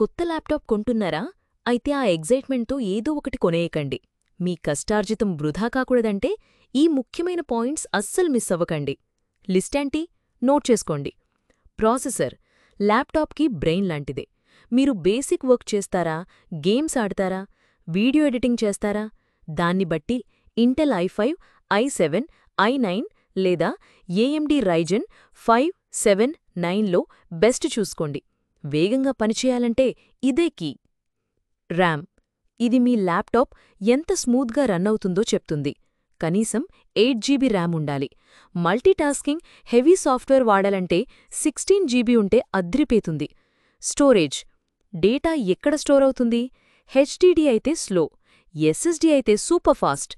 కొత్త ల్యాప్టాప్ కొంటున్నారా? అయితే ఆ ఎగ్జైట్మెంట్తో ఏదో ఒకటి కొనేయకండి. మీ కష్టార్జితం వృధా కాకూడదంటే ఈ ముఖ్యమైన పాయింట్స్ అస్సలు మిస్ అవ్వకండి. లిస్టేంటి? నోట్ చేసుకోండి. ప్రాసెసర్ ల్యాప్టాప్కి బ్రెయిన్ లాంటిదే. మీరు బేసిక్ వర్క్ చేస్తారా, గేమ్స్ ఆడతారా, వీడియో ఎడిటింగ్ చేస్తారా? దాన్ని బట్టి ఇంటెల్ i5, i7, i9 లేదా AMD Ryzen 5, 7, 9లో బెస్ట్ చూసుకోండి. వేగంగా పనిచేయాలంటే ఇదే కీ. ర్యామ్ ఇది మీ ల్యాప్టాప్ ఎంత స్మూత్గా రన్ అవుతుందో చెప్తుంది. కనీసం 8 GB ర్యామ్ ఉండాలి. మల్టీటాస్కింగ్, హెవీ సాఫ్ట్వేర్ వాడాలంటే 16 GB ఉంటే అద్రిపేతుంది. స్టోరేజ్ డేటా ఎక్కడ స్టోర్ అవుతుంది? HDD అయితే స్లో, SSD అయితే సూపర్ ఫాస్ట్.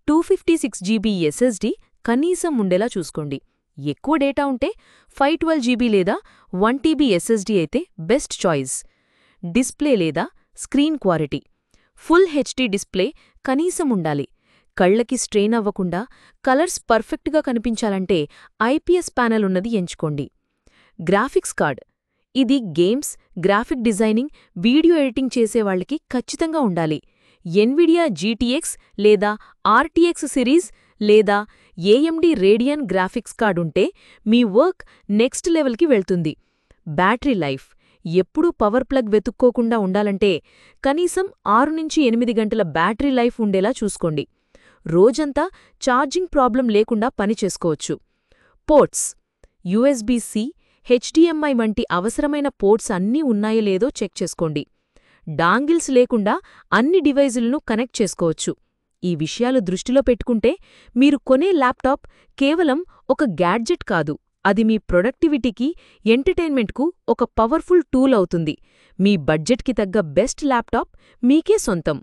256 GB SSD కనీసం ఉండేలా చూసుకోండి. ఎక్కువ డేటా ఉంటే 512 GB లేదా 1 TB SSD అయితే బెస్ట్ చాయిస్. డిస్ప్లే లేదా screen quality full HD display కనీసం ఉండాలి. కళ్లకి స్ట్రెయిన్ అవ్వకుండా కలర్స్ పర్ఫెక్ట్గా కనిపించాలంటే IPS ప్యానెల్ ఉన్నది ఎంచుకోండి. గ్రాఫిక్స్ కార్డ్ ఇది games, graphic designing, video editing చేసేవాళ్లకి ఖచ్చితంగా ఉండాలి. ఎన్విడియా GTX లేదా RTX సిరీస్ లేదా AMD రేడియన్ గ్రాఫిక్స్ కార్డ్ ఉంటే మీ వర్క్ నెక్స్ట్ లెవెల్కి వెళ్తుంది. బ్యాటరీ లైఫ్ ఎప్పుడూ పవర్ ప్లగ్ వెతుక్కోకుండా ఉండాలంటే కనీసం 6-8 గంటల బ్యాటరీ లైఫ్ ఉండేలా చూసుకోండి. రోజంతా ఛార్జింగ్ ప్రాబ్లం లేకుండా పనిచేసుకోవచ్చు. పోర్ట్స్ USB-C, HDMI వంటి అవసరమైన పోర్ట్స్ అన్నీ ఉన్నాయో లేదో చెక్ చేసుకోండి. డాంగిల్స్ లేకుండా అన్ని డివైజులను కనెక్ట్ చేసుకోవచ్చు. ఈ విషయాలు దృష్టిలో పెట్టుకుంటే మీరు కొనే ల్యాప్టాప్ కేవలం ఒక గ్యాడ్జెట్ కాదు, అది మీ ప్రొడక్టివిటీకి, ఎంటర్టైన్మెంట్కు ఒక పవర్ఫుల్ టూల్ అవుతుంది. మీ బడ్జెట్కి తగ్గ బెస్ట్ ల్యాప్టాప్ మీకే సొంతం.